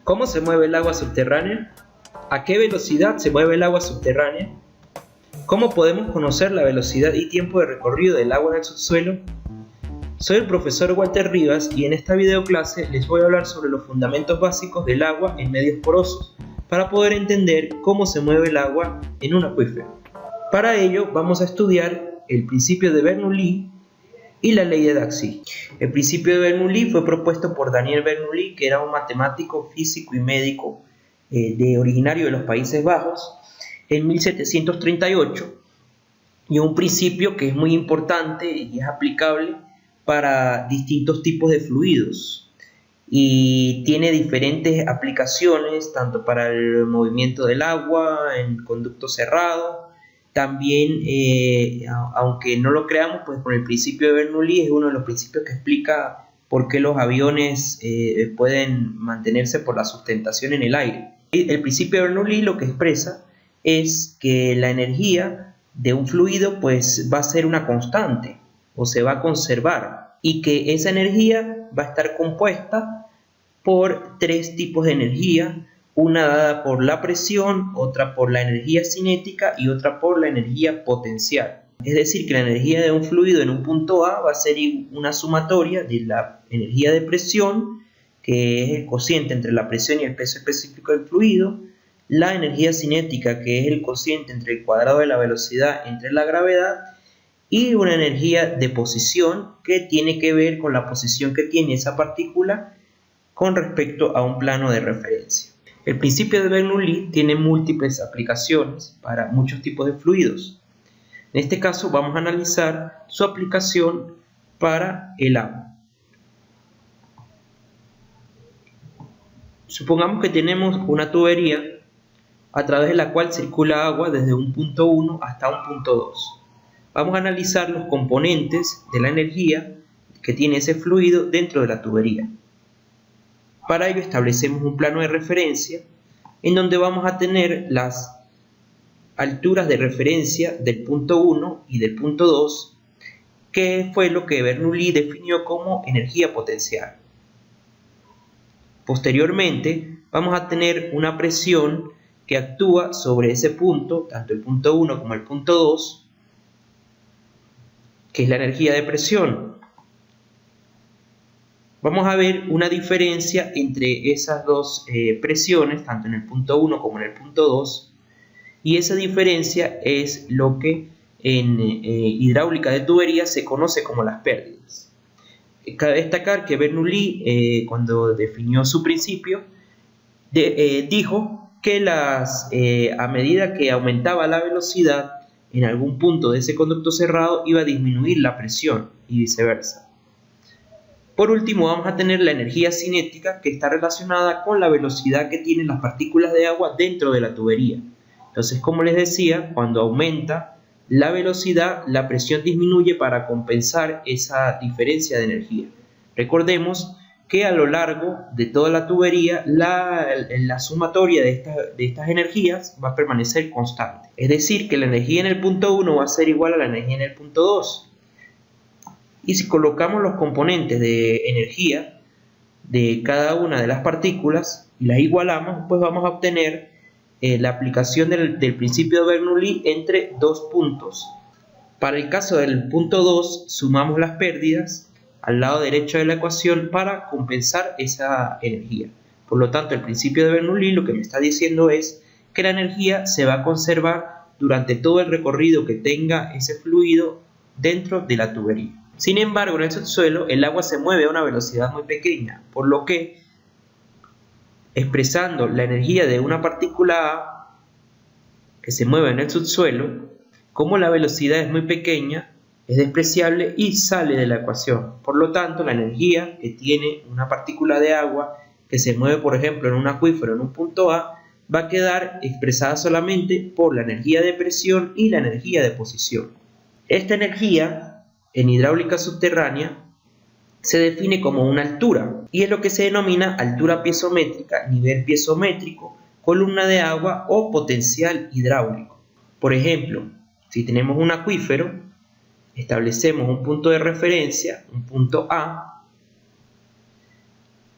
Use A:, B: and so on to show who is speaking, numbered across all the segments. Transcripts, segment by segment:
A: ¿Cómo se mueve el agua subterránea? ¿A qué velocidad se mueve el agua subterránea? ¿Cómo podemos conocer la velocidad y tiempo de recorrido del agua en el subsuelo? Soy el profesor Walter Rivas y en esta videoclase les voy a hablar sobre los fundamentos básicos del agua en medios porosos para poder entender cómo se mueve el agua en un acuífero. Para ello vamos a estudiar el principio de Bernoulli y la ley de Darcy. El principio de Bernoulli fue propuesto por Daniel Bernoulli, que era un matemático, físico y médico originario de los Países Bajos, en 1738, y un principio que es muy importante y es aplicable para distintos tipos de fluidos y tiene diferentes aplicaciones tanto para el movimiento del agua en conducto cerrado. También, aunque no lo creamos, pues con el principio de Bernoulli es uno de los principios que explica por qué los aviones pueden mantenerse por la sustentación en el aire. El principio de Bernoulli lo que expresa es que la energía de un fluido pues va a ser una constante o se va a conservar y que esa energía va a estar compuesta por tres tipos de energía: una dada por la presión, otra por la energía cinética y otra por la energía potencial. Es decir, que la energía de un fluido en un punto A va a ser una sumatoria de la energía de presión, que es el cociente entre la presión y el peso específico del fluido, la energía cinética, que es el cociente entre el cuadrado de la velocidad entre la gravedad, y una energía de posición que tiene que ver con la posición que tiene esa partícula con respecto a un plano de referencia. El principio de Bernoulli tiene múltiples aplicaciones para muchos tipos de fluidos. En este caso vamos a analizar su aplicación para el agua. Supongamos que tenemos una tubería a través de la cual circula agua desde un punto 1 hasta un punto 2. Vamos a analizar los componentes de la energía que tiene ese fluido dentro de la tubería. Para ello establecemos un plano de referencia en donde vamos a tener las alturas de referencia del punto 1 y del punto 2, que fue lo que Bernoulli definió como energía potencial. Posteriormente vamos a tener una presión que actúa sobre ese punto, tanto el punto 1 como el punto 2, que es la energía de presión. Vamos a ver una diferencia entre esas dos presiones, tanto en el punto 1 como en el punto 2, y esa diferencia es lo que en hidráulica de tuberías se conoce como las pérdidas. Cabe destacar que Bernoulli, cuando definió su principio, dijo que a medida que aumentaba la velocidad en algún punto de ese conducto cerrado iba a disminuir la presión y viceversa. Por último vamos a tener la energía cinética, que está relacionada con la velocidad que tienen las partículas de agua dentro de la tubería. Entonces, como les decía, cuando aumenta la velocidad, la presión disminuye para compensar esa diferencia de energía. Recordemos que a lo largo de toda la tubería la sumatoria de estas energías va a permanecer constante. Es decir, que la energía en el punto 1 va a ser igual a la energía en el punto 2. Y si colocamos los componentes de energía de cada una de las partículas y las igualamos, pues vamos a obtener la aplicación del principio de Bernoulli entre dos puntos. Para el caso del punto 2, sumamos las pérdidas al lado derecho de la ecuación para compensar esa energía. Por lo tanto, el principio de Bernoulli lo que me está diciendo es que la energía se va a conservar durante todo el recorrido que tenga ese fluido dentro de la tubería. Sin embargo, en el subsuelo el agua se mueve a una velocidad muy pequeña, por lo que, expresando la energía de una partícula A que se mueve en el subsuelo, como la velocidad es muy pequeña, es despreciable y sale de la ecuación. Por lo tanto, la energía que tiene una partícula de agua que se mueve, por ejemplo, en un acuífero en un punto A, va a quedar expresada solamente por la energía de presión y la energía de posición. Esta energía en hidráulica subterránea se define como una altura y es lo que se denomina altura piezométrica, nivel piezométrico, columna de agua o potencial hidráulico. Por ejemplo, si tenemos un acuífero, establecemos un punto de referencia, un punto A,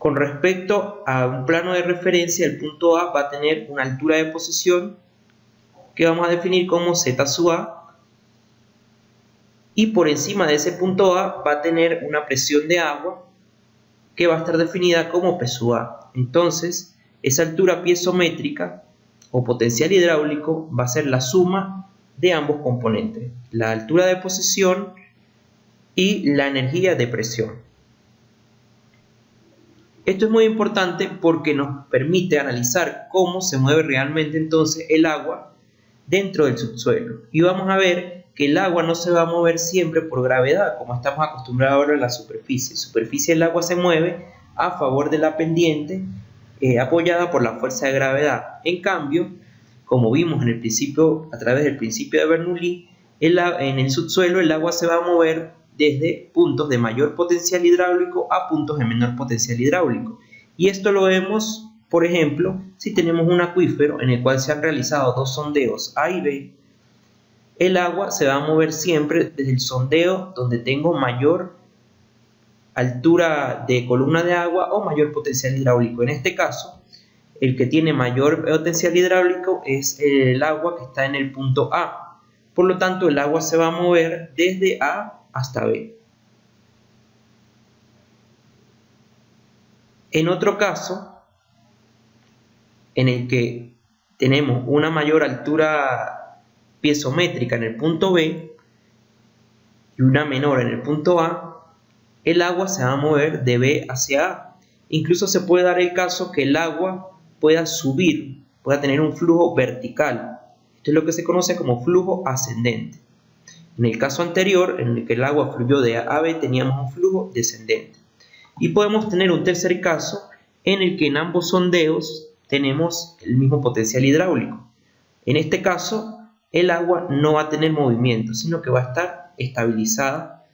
A: Con respecto a un plano de referencia, el punto A va a tener una altura de posición que vamos a definir como Z sub A, y por encima de ese punto A va a tener una presión de agua que va a estar definida como P sub A. Entonces, esa altura piezométrica o potencial hidráulico va a ser la suma de ambos componentes, la altura de posición y la energía de presión. Esto es muy importante porque nos permite analizar cómo se mueve realmente entonces el agua dentro del subsuelo. Y vamos a ver que el agua no se va a mover siempre por gravedad, como estamos acostumbrados ahora en la superficie. En superficie el agua se mueve a favor de la pendiente, apoyada por la fuerza de gravedad. En cambio, como vimos en el principio, a través del principio de Bernoulli, en el subsuelo el agua se va a mover desde puntos de mayor potencial hidráulico a puntos de menor potencial hidráulico. Y esto lo vemos, por ejemplo, si tenemos un acuífero en el cual se han realizado dos sondeos A y B. El agua se va a mover siempre desde el sondeo donde tengo mayor altura de columna de agua o mayor potencial hidráulico. En este caso, el que tiene mayor potencial hidráulico es el agua que está en el punto A. Por lo tanto, el agua se va a mover desde A hasta B. En otro caso, en el que tenemos una mayor altura piezométrica en el punto B y una menor en el punto A, el agua se va a mover de B hacia A. Incluso se puede dar el caso que el agua pueda subir, pueda tener un flujo vertical. Esto es lo que se conoce como flujo ascendente. En el caso anterior, en el que el agua fluyó de A a B, teníamos un flujo descendente. Y podemos tener un tercer caso en el que en ambos sondeos tenemos el mismo potencial hidráulico. En este caso, el agua no va a tener movimiento, sino que va a estar estabilizada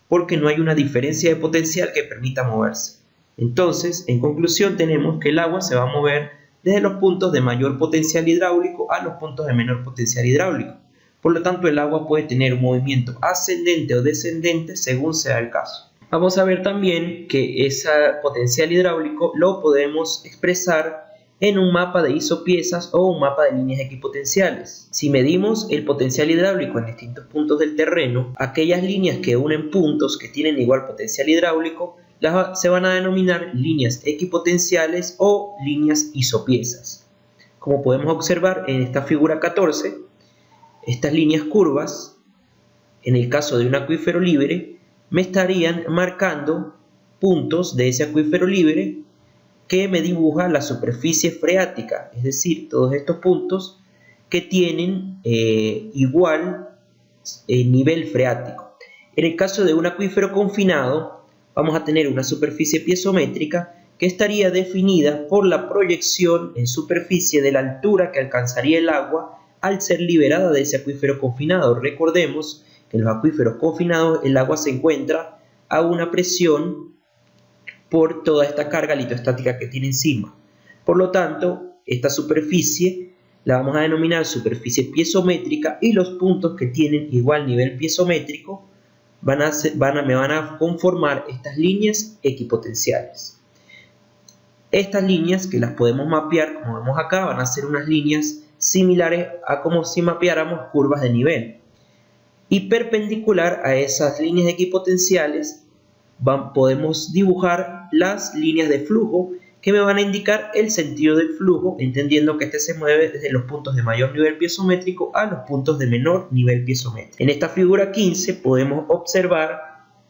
A: porque no hay una diferencia de potencial que permita moverse. Entonces, en conclusión, tenemos que el agua se va a mover desde los puntos de mayor potencial hidráulico a los puntos de menor potencial hidráulico. Por lo tanto, el agua puede tener un movimiento ascendente o descendente según sea el caso. Vamos a ver también que ese potencial hidráulico lo podemos expresar en un mapa de isopiezas o un mapa de líneas equipotenciales. Si medimos el potencial hidráulico en distintos puntos del terreno, aquellas líneas que unen puntos que tienen igual potencial hidráulico se van a denominar líneas equipotenciales o líneas isopiezas. Como podemos observar en esta figura 14, estas líneas curvas, en el caso de un acuífero libre, me estarían marcando puntos de ese acuífero libre que me dibuja la superficie freática, es decir, todos estos puntos que tienen igual nivel freático. En el caso de un acuífero confinado, vamos a tener una superficie piezométrica que estaría definida por la proyección en superficie de la altura que alcanzaría el agua al ser liberada de ese acuífero confinado. Recordemos que en los acuíferos confinados el agua se encuentra a una presión por toda esta carga litostática que tiene encima. Por lo tanto, esta superficie la vamos a denominar superficie piezométrica y los puntos que tienen igual nivel piezométrico me van a conformar estas líneas equipotenciales. Estas líneas, que las podemos mapear como vemos acá, van a ser unas líneas similares a como si mapeáramos curvas de nivel. Y perpendicular a esas líneas equipotenciales podemos dibujar las líneas de flujo que me van a indicar el sentido del flujo, entendiendo que este se mueve desde los puntos de mayor nivel piezométrico a los puntos de menor nivel piezométrico. En esta figura 15 podemos observar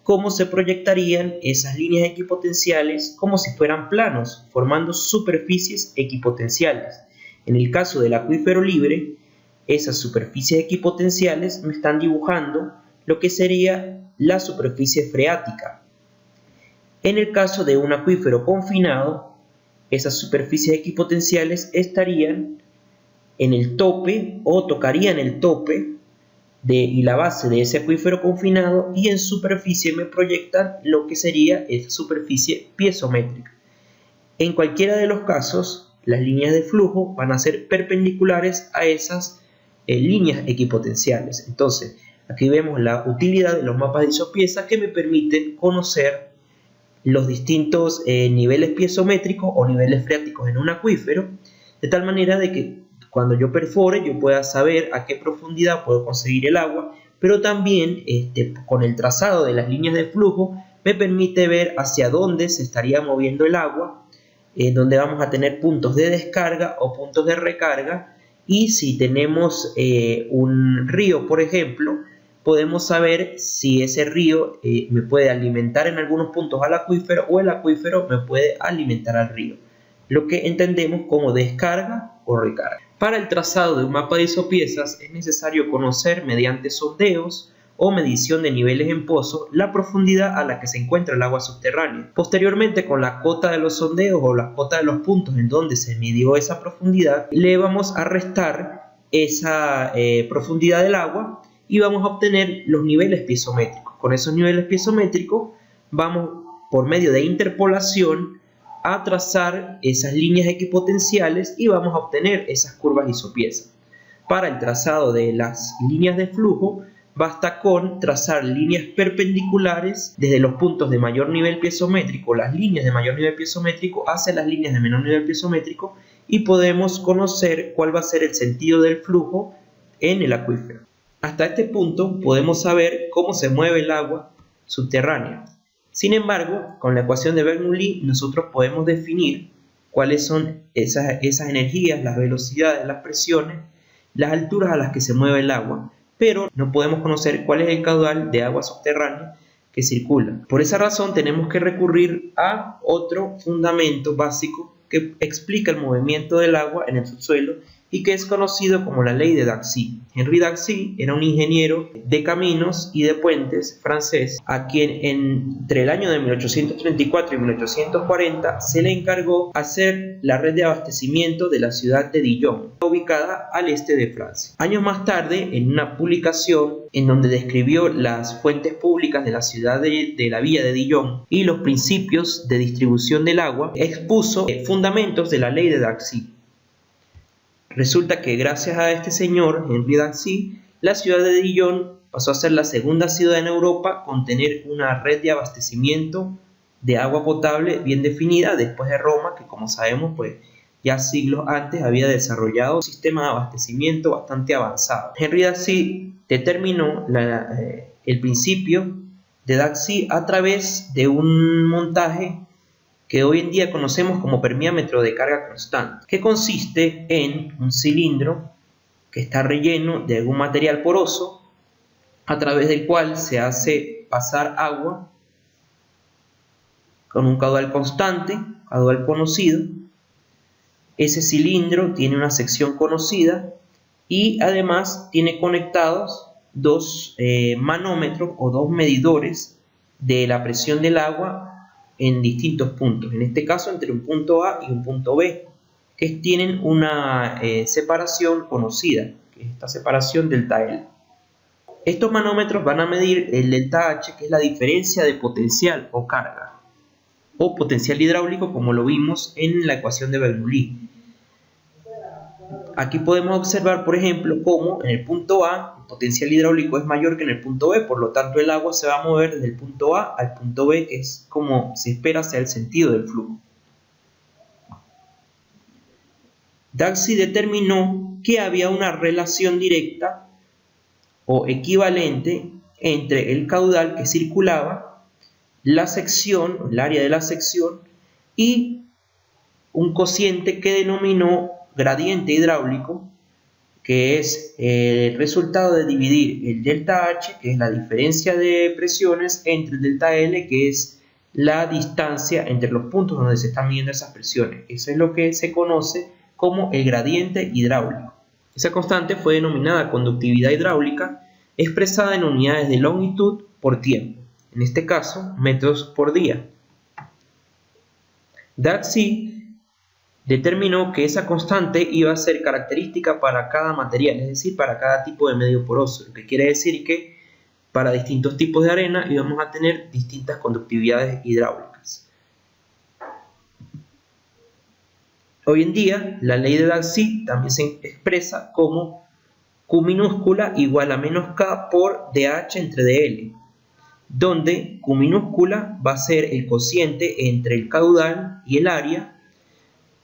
A: cómo se proyectarían esas líneas equipotenciales como si fueran planos, formando superficies equipotenciales. En el caso del acuífero libre, esas superficies equipotenciales me están dibujando lo que sería la superficie freática. En el caso de un acuífero confinado, esas superficies equipotenciales estarían en el tope o tocarían el tope y la base de ese acuífero confinado, y en superficie me proyectan lo que sería esa superficie piezométrica. En cualquiera de los casos, las líneas de flujo van a ser perpendiculares a esas líneas equipotenciales. Entonces, aquí vemos la utilidad de los mapas de isopiezas que me permiten conocer los distintos niveles piezométricos o niveles freáticos en un acuífero, de tal manera de que cuando yo perfore yo pueda saber a qué profundidad puedo conseguir el agua, pero también con el trazado de las líneas de flujo me permite ver hacia dónde se estaría moviendo el agua, donde vamos a tener puntos de descarga o puntos de recarga, y si tenemos un río, por ejemplo, podemos saber si ese río me puede alimentar en algunos puntos al acuífero o el acuífero me puede alimentar al río, lo que entendemos como descarga o recarga. Para el trazado de un mapa de isopiezas es necesario conocer mediante sondeos o medición de niveles en pozo la profundidad a la que se encuentra el agua subterránea. Posteriormente, con la cota de los sondeos o la cota de los puntos en donde se midió esa profundidad, le vamos a restar esa profundidad del agua y vamos a obtener los niveles piezométricos. Con esos niveles piezométricos vamos, por medio de interpolación, a trazar esas líneas equipotenciales y vamos a obtener esas curvas isopiezas. Para el trazado de las líneas de flujo, basta con trazar líneas perpendiculares desde los puntos de mayor nivel piezométrico, las líneas de mayor nivel piezométrico, hacia las líneas de menor nivel piezométrico, y podemos conocer cuál va a ser el sentido del flujo en el acuífero. Hasta este punto podemos saber cómo se mueve el agua subterránea. Sin embargo, con la ecuación de Bernoulli nosotros podemos definir cuáles son esas energías, las velocidades, las presiones, las alturas a las que se mueve el agua, pero no podemos conocer cuál es el caudal de agua subterránea que circula. Por esa razón tenemos que recurrir a otro fundamento básico que explica el movimiento del agua en el subsuelo y que es conocido como la ley de Darcy. Henri Darcy era un ingeniero de caminos y de puentes francés a quien entre el año de 1834 y 1840 se le encargó hacer la red de abastecimiento de la ciudad de Dijon, ubicada al este de Francia. Años más tarde, en una publicación en donde describió las fuentes públicas de la ciudad de la villa de Dijon y los principios de distribución del agua, expuso fundamentos de la ley de Darcy. Resulta que gracias a este señor, Henri Darcy, la ciudad de Dijon pasó a ser la segunda ciudad en Europa con tener una red de abastecimiento de agua potable bien definida, después de Roma, que como sabemos, pues ya siglos antes había desarrollado un sistema de abastecimiento bastante avanzado. Henri Darcy determinó el principio de Darcy a través de un montaje que hoy en día conocemos como permeámetro de carga constante, que consiste en un cilindro que está relleno de algún material poroso a través del cual se hace pasar agua con un caudal constante, caudal conocido. Ese cilindro tiene una sección conocida y además tiene conectados dos manómetros o dos medidores de la presión del agua en distintos puntos, en este caso entre un punto A y un punto B, que tienen una separación conocida, que es esta separación delta L. Estos manómetros van a medir el delta H, que es la diferencia de potencial o carga, o potencial hidráulico, como lo vimos en la ecuación de Bernoulli. Aquí podemos observar, por ejemplo, cómo en el punto A el potencial hidráulico es mayor que en el punto B, por lo tanto el agua se va a mover desde el punto A al punto B, que es como se espera sea el sentido del flujo. Darcy determinó que había una relación directa o equivalente entre el caudal que circulaba, la sección, el área de la sección, y un cociente que denominó gradiente hidráulico, que es el resultado de dividir el delta H, que es la diferencia de presiones, entre el delta L, que es la distancia entre los puntos donde se están midiendo esas presiones. Eso es lo que se conoce como el gradiente hidráulico. Esa constante fue denominada conductividad hidráulica, expresada en unidades de longitud por tiempo, en este caso metros por día. Darcy determinó que esa constante iba a ser característica para cada material, es decir, para cada tipo de medio poroso, lo que quiere decir que para distintos tipos de arena íbamos a tener distintas conductividades hidráulicas. Hoy en día, la ley de Darcy también se expresa como Q minúscula igual a menos K por dH entre dL. donde Q minúscula va a ser el cociente entre el caudal y el área.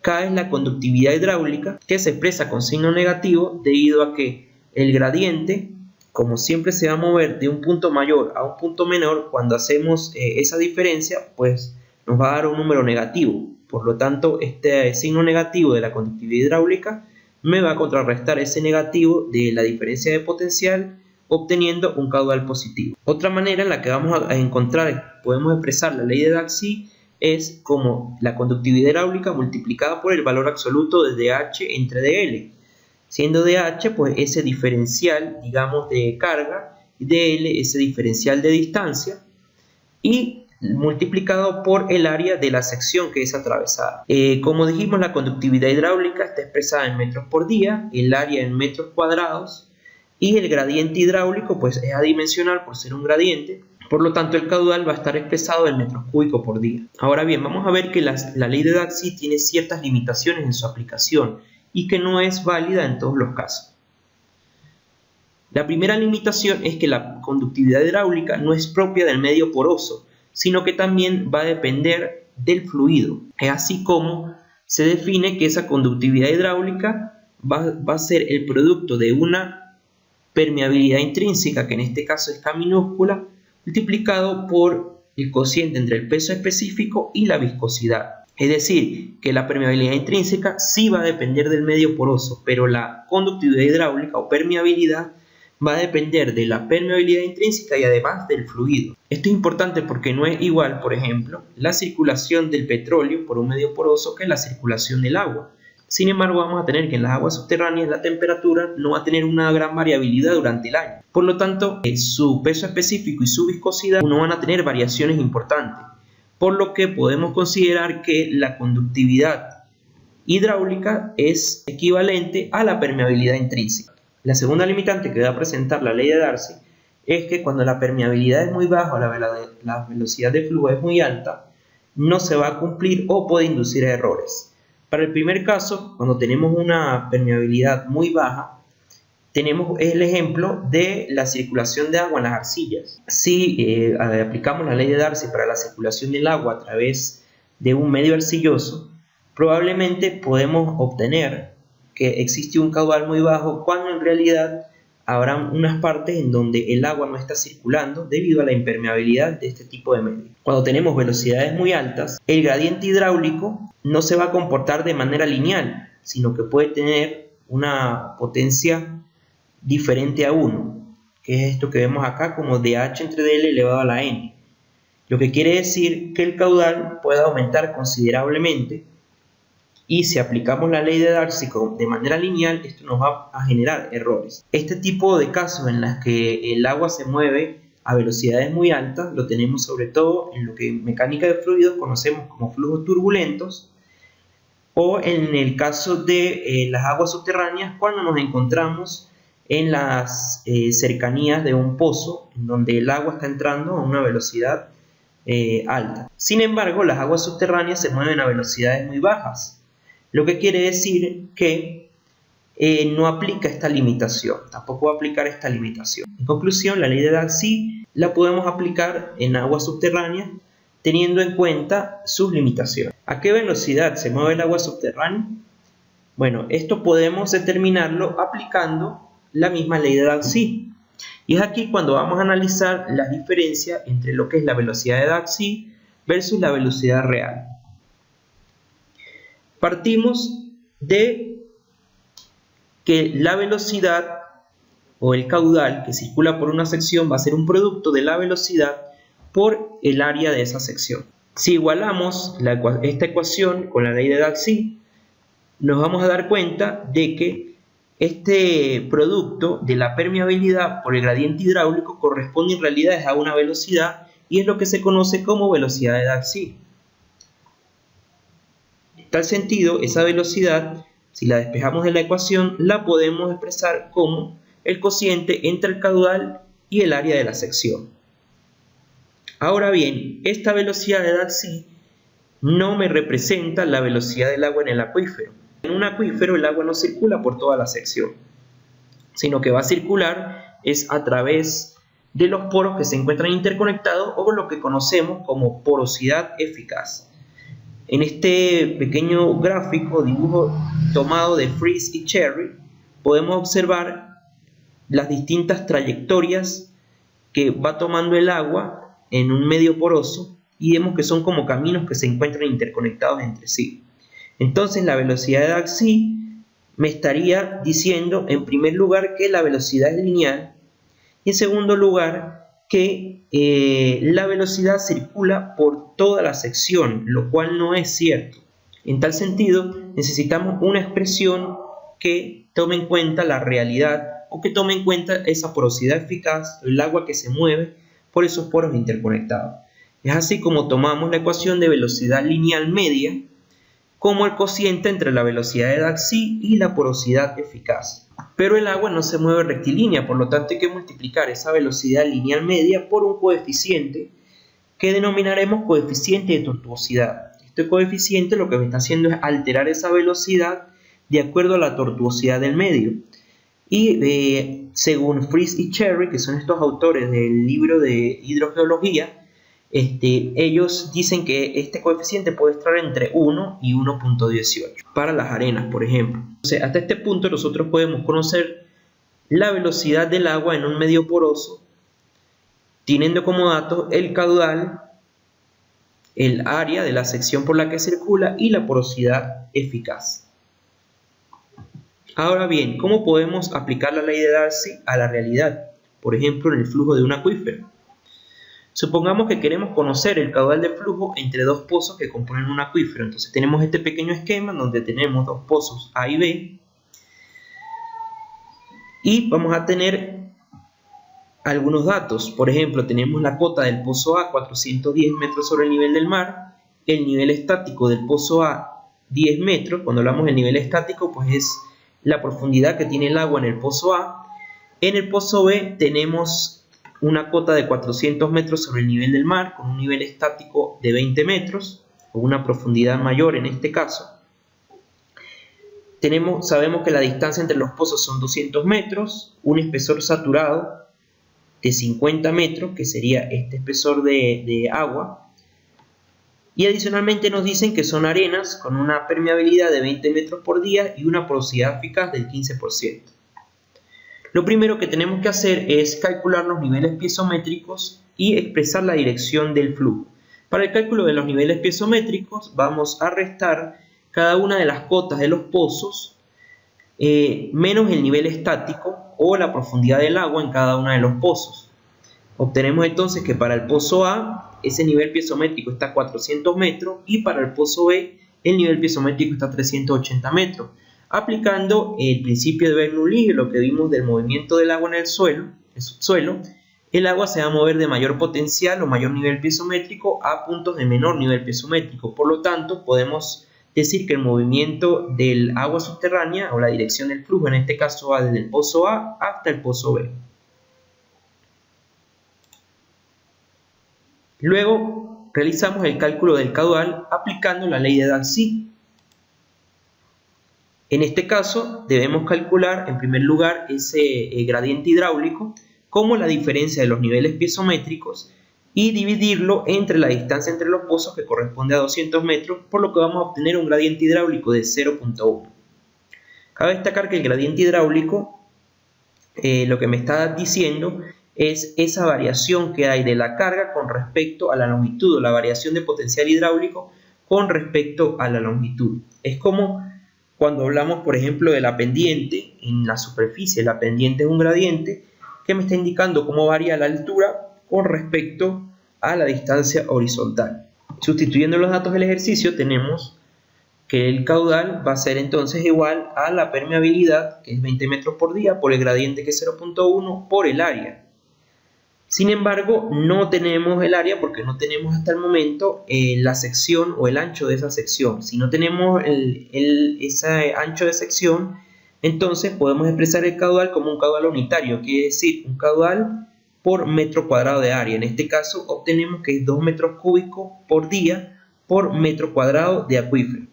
A: K es la conductividad hidráulica, que se expresa con signo negativo debido a que el gradiente, como siempre se va a mover de un punto mayor a un punto menor, cuando hacemos esa diferencia, pues nos va a dar un número negativo. Por lo tanto, este signo negativo de la conductividad hidráulica me va a contrarrestar ese negativo de la diferencia de potencial, obteniendo un caudal positivo. Otra manera en la que vamos a encontrar, podemos expresar la ley de Darcy, es como la conductividad hidráulica multiplicada por el valor absoluto de dH entre dL, siendo dH pues ese diferencial, digamos, de carga, y dL ese diferencial de distancia, y multiplicado por el área de la sección que es atravesada. Como dijimos, la conductividad hidráulica está expresada en metros por día, el área en metros cuadrados, y el gradiente hidráulico pues es adimensional por ser un gradiente. Por lo tanto, el caudal va a estar expresado en metros cúbicos por día. Ahora bien, vamos a ver que la ley de Darcy tiene ciertas limitaciones en su aplicación y que no es válida en todos los casos. La primera limitación es que la conductividad hidráulica no es propia del medio poroso, sino que también va a depender del fluido. Es así como se define que esa conductividad hidráulica va a ser el producto de una permeabilidad intrínseca, que en este caso es K minúscula, multiplicado por el cociente entre el peso específico y la viscosidad. Es decir, que la permeabilidad intrínseca sí va a depender del medio poroso, pero la conductividad hidráulica o permeabilidad va a depender de la permeabilidad intrínseca y además del fluido. Esto es importante porque no es igual, por ejemplo, la circulación del petróleo por un medio poroso que la circulación del agua. Sin embargo, vamos a tener que en las aguas subterráneas la temperatura no va a tener una gran variabilidad durante el año. Por lo tanto, su peso específico y su viscosidad no van a tener variaciones importantes, por lo que podemos considerar que la conductividad hidráulica es equivalente a la permeabilidad intrínseca. La segunda limitante que va a presentar la ley de Darcy es que cuando la permeabilidad es muy baja o la velocidad de flujo es muy alta, no se va a cumplir o puede inducir a errores. Para el primer caso, cuando tenemos una permeabilidad muy baja, tenemos el ejemplo de la circulación de agua en las arcillas. Si aplicamos la ley de Darcy para la circulación del agua a través de un medio arcilloso, probablemente podemos obtener que existe un caudal muy bajo cuando en realidad habrá unas partes en donde el agua no está circulando debido a la impermeabilidad de este tipo de medio. Cuando tenemos velocidades muy altas, el gradiente hidráulico no se va a comportar de manera lineal, sino que puede tener una potencia diferente a 1, que es esto que vemos acá como dH entre dL elevado a la n, lo que quiere decir que el caudal puede aumentar considerablemente, y si aplicamos la ley de Darcy de manera lineal, esto nos va a generar errores. Este tipo de casos en los que el agua se mueve a velocidades muy altas lo tenemos sobre todo en lo que en mecánica de fluidos conocemos como flujos turbulentos, o en el caso de las aguas subterráneas cuando nos encontramos en las cercanías de un pozo en donde el agua está entrando a una velocidad alta. Sin embargo, las aguas subterráneas se mueven a velocidades muy bajas, lo que quiere decir que no aplica esta limitación, tampoco va a aplicar esta limitación. En conclusión, la ley de Darcy la podemos aplicar en aguas subterráneas teniendo en cuenta sus limitaciones. ¿A qué velocidad se mueve el agua subterránea? Bueno, esto podemos determinarlo aplicando la misma ley de Darcy. Y es aquí cuando vamos a analizar las diferencias entre lo que es la velocidad de Darcy versus la velocidad real. Partimos de que la velocidad o el caudal que circula por una sección va a ser un producto de la velocidad por el área de esa sección. Si igualamos esta ecuación con la ley de Darcy, nos vamos a dar cuenta de que este producto de la permeabilidad por el gradiente hidráulico corresponde en realidad a una velocidad y es lo que se conoce como velocidad de Darcy. En tal sentido, esa velocidad, si la despejamos de la ecuación, la podemos expresar como el cociente entre el caudal y el área de la sección. Ahora bien, esta velocidad de Darcy no me representa la velocidad del agua en el acuífero. En un acuífero el agua no circula por toda la sección, sino que va a circular es a través de los poros que se encuentran interconectados, o lo que conocemos como porosidad eficaz. En este pequeño gráfico, dibujo tomado de Fries y Cherry, podemos observar las distintas trayectorias que va tomando el agua en un medio poroso, y vemos que son como caminos que se encuentran interconectados entre sí. Entonces la velocidad de Darcy me estaría diciendo, en primer lugar, que la velocidad es lineal, y en segundo lugar que la velocidad circula por toda la sección, lo cual no es cierto. En tal sentido, necesitamos una expresión que tome en cuenta la realidad, o que tome en cuenta esa porosidad eficaz, el agua que se mueve por esos poros interconectados. Es así como tomamos la ecuación de velocidad lineal media como el cociente entre la velocidad de Darcy y la porosidad eficaz. Pero el agua no se mueve rectilínea, por lo tanto hay que multiplicar esa velocidad lineal media por un coeficiente que denominaremos coeficiente de tortuosidad. Este coeficiente lo que me está haciendo es alterar esa velocidad de acuerdo a la tortuosidad del medio. Y según Fries y Cherry, que son estos autores del libro de hidrogeología, ellos dicen que este coeficiente puede estar entre 1 y 1.18 para las arenas, por ejemplo. Entonces, hasta este punto nosotros podemos conocer la velocidad del agua en un medio poroso, teniendo como datos el caudal, el área de la sección por la que circula y la porosidad eficaz. Ahora bien, ¿cómo podemos aplicar la ley de Darcy a la realidad? Por ejemplo, en el flujo de un acuífero. Supongamos que queremos conocer el caudal de flujo entre dos pozos que componen un acuífero. Entonces tenemos este pequeño esquema donde tenemos dos pozos A y B, y vamos a tener algunos datos. Por ejemplo, tenemos la cota del pozo A, 410 metros sobre el nivel del mar, el nivel estático del pozo A, 10 metros. Cuando hablamos del nivel estático, pues es la profundidad que tiene el agua en el pozo A. En el pozo B tenemos una cota de 400 metros sobre el nivel del mar, con un nivel estático de 20 metros, o una profundidad mayor en este caso. Sabemos que la distancia entre los pozos son 200 metros, un espesor saturado de 50 metros, que sería este espesor de agua, y adicionalmente nos dicen que son arenas con una permeabilidad de 20 metros por día y una porosidad eficaz del 15%. Lo primero que tenemos que hacer es calcular los niveles piezométricos y expresar la dirección del flujo. Para el cálculo de los niveles piezométricos vamos a restar cada una de las cotas de los pozos menos el nivel estático o la profundidad del agua en cada uno de los pozos. Obtenemos entonces que para el pozo A ese nivel piezométrico está a 400 metros y para el pozo B el nivel piezométrico está a 380 metros. Aplicando el principio de Bernoulli, lo que vimos del movimiento del agua en el subsuelo, el agua se va a mover de mayor potencial o mayor nivel piezométrico a puntos de menor nivel piezométrico. Por lo tanto, podemos decir que el movimiento del agua subterránea, o la dirección del flujo, en este caso va desde el pozo A hasta el pozo B. Luego realizamos el cálculo del caudal aplicando la ley de Darcy. En este caso debemos calcular en primer lugar ese gradiente hidráulico como la diferencia de los niveles piezométricos y dividirlo entre la distancia entre los pozos, que corresponde a 200 metros, por lo que vamos a obtener un gradiente hidráulico de 0.1. Cabe destacar que el gradiente hidráulico lo que me está diciendo es esa variación que hay de la carga con respecto a la longitud, o la variación de potencial hidráulico con respecto a la longitud. Es como cuando hablamos, por ejemplo, de la pendiente en la superficie. La pendiente es un gradiente que me está indicando cómo varía la altura con respecto a la distancia horizontal. Sustituyendo los datos del ejercicio, tenemos que el caudal va a ser entonces igual a la permeabilidad, que es 20 metros por día, por el gradiente, que es 0.1, por el área. Sin embargo, no tenemos el área porque no tenemos hasta el momento la sección o el ancho de esa sección. Si no tenemos ese ancho de sección, entonces podemos expresar el caudal como un caudal unitario, quiere decir un caudal por metro cuadrado de área. En este caso obtenemos que es 2 metros cúbicos por día por metro cuadrado de acuífero.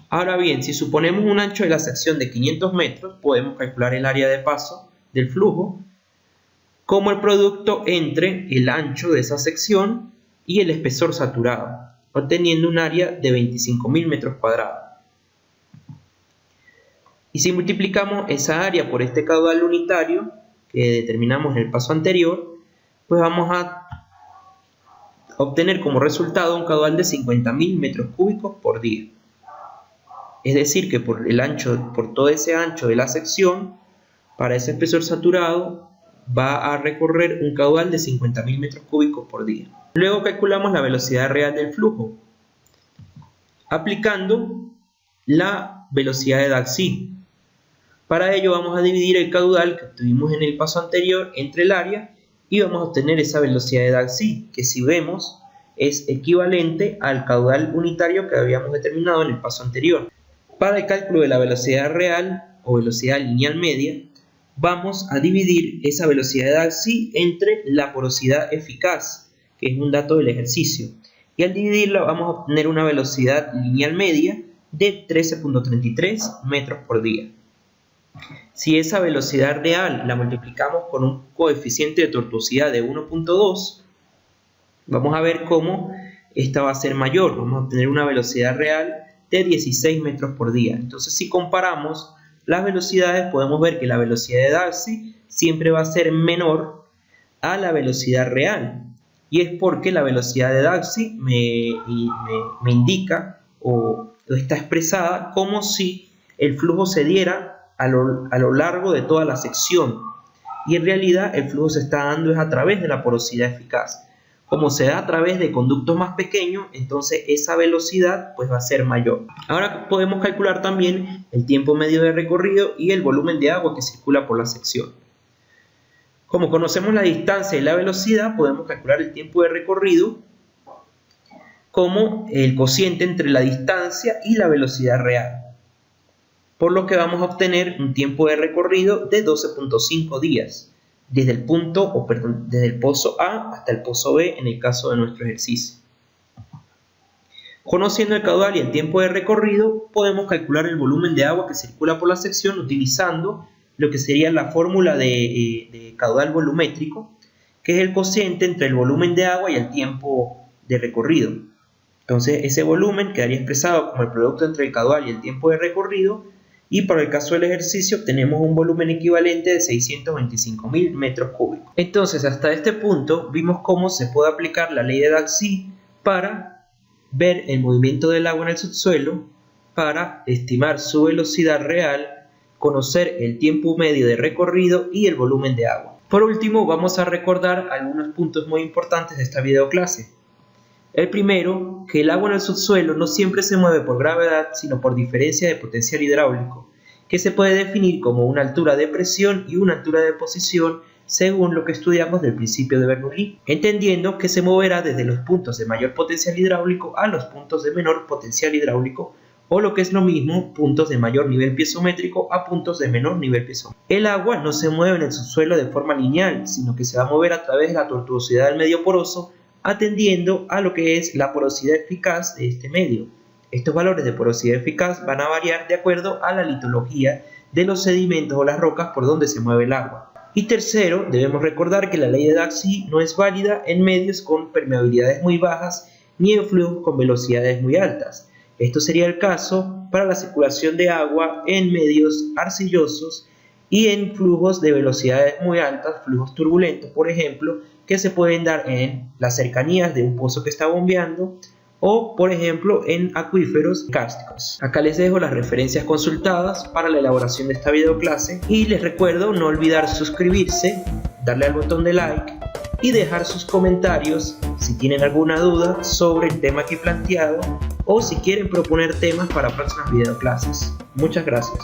A: Ahora bien, si suponemos un ancho de la sección de 500 metros, podemos calcular el área de paso del flujo como el producto entre el ancho de esa sección y el espesor saturado, obteniendo un área de 25.000 metros cuadrados. Y si multiplicamos esa área por este caudal unitario que determinamos en el paso anterior, pues vamos a obtener como resultado un caudal de 50.000 metros cúbicos por día. Es decir, que por todo ese ancho de la sección, para ese espesor saturado, va a recorrer un caudal de 50.000 metros cúbicos por día. Luego calculamos la velocidad real del flujo, aplicando la velocidad de Darcy. Para ello vamos a dividir el caudal que obtuvimos en el paso anterior entre el área y vamos a obtener esa velocidad de Darcy, que si vemos es equivalente al caudal unitario que habíamos determinado en el paso anterior. Para el cálculo de la velocidad real o velocidad lineal media, vamos a dividir esa velocidad de Darcy entre la porosidad eficaz, que es un dato del ejercicio. Y al dividirla vamos a obtener una velocidad lineal media de 13.33 metros por día. Si esa velocidad real la multiplicamos con un coeficiente de tortuosidad de 1.2, vamos a ver cómo esta va a ser mayor. Vamos a obtener una velocidad real de 16 metros por día. Entonces, si comparamos las velocidades, podemos ver que la velocidad de Darcy siempre va a ser menor a la velocidad real. Y es porque la velocidad de Darcy me indica o está expresada como si el flujo se diera a lo largo de toda la sección. Y en realidad el flujo se está dando es a través de la porosidad eficaz. Como se da a través de conductos más pequeños, entonces esa velocidad pues va a ser mayor. Ahora podemos calcular también el tiempo medio de recorrido y el volumen de agua que circula por la sección. Como conocemos la distancia y la velocidad, podemos calcular el tiempo de recorrido como el cociente entre la distancia y la velocidad real. Por lo que vamos a obtener un tiempo de recorrido de 12.5 días, desde el pozo A hasta el pozo B en el caso de nuestro ejercicio. Conociendo el caudal y el tiempo de recorrido, podemos calcular el volumen de agua que circula por la sección utilizando lo que sería la fórmula de caudal volumétrico, que es el cociente entre el volumen de agua y el tiempo de recorrido. Entonces ese volumen quedaría expresado como el producto entre el caudal y el tiempo de recorrido, y para el caso del ejercicio obtenemos un volumen equivalente de 625.000 metros cúbicos. Entonces hasta este punto vimos cómo se puede aplicar la ley de Darcy para ver el movimiento del agua en el subsuelo, para estimar su velocidad real, conocer el tiempo medio de recorrido y el volumen de agua. Por último, vamos a recordar algunos puntos muy importantes de esta videoclase. El primero, que el agua en el subsuelo no siempre se mueve por gravedad, sino por diferencia de potencial hidráulico, que se puede definir como una altura de presión y una altura de posición según lo que estudiamos del principio de Bernoulli, entendiendo que se moverá desde los puntos de mayor potencial hidráulico a los puntos de menor potencial hidráulico, o lo que es lo mismo, puntos de mayor nivel piezométrico a puntos de menor nivel piezométrico. El agua no se mueve en el subsuelo de forma lineal, sino que se va a mover a través de la tortuosidad del medio poroso, atendiendo a lo que es la porosidad eficaz de este medio. Estos valores de porosidad eficaz van a variar de acuerdo a la litología de los sedimentos o las rocas por donde se mueve el agua. Y tercero, debemos recordar que la ley de Darcy no es válida en medios con permeabilidades muy bajas ni en flujos con velocidades muy altas. Esto sería el caso para la circulación de agua en medios arcillosos y en flujos de velocidades muy altas, flujos turbulentos, por ejemplo, que se pueden dar en las cercanías de un pozo que está bombeando o, por ejemplo, en acuíferos kársticos. Acá les dejo las referencias consultadas para la elaboración de esta videoclase y les recuerdo no olvidar suscribirse, darle al botón de like y dejar sus comentarios si tienen alguna duda sobre el tema que he planteado o si quieren proponer temas para próximas videoclases. Muchas gracias.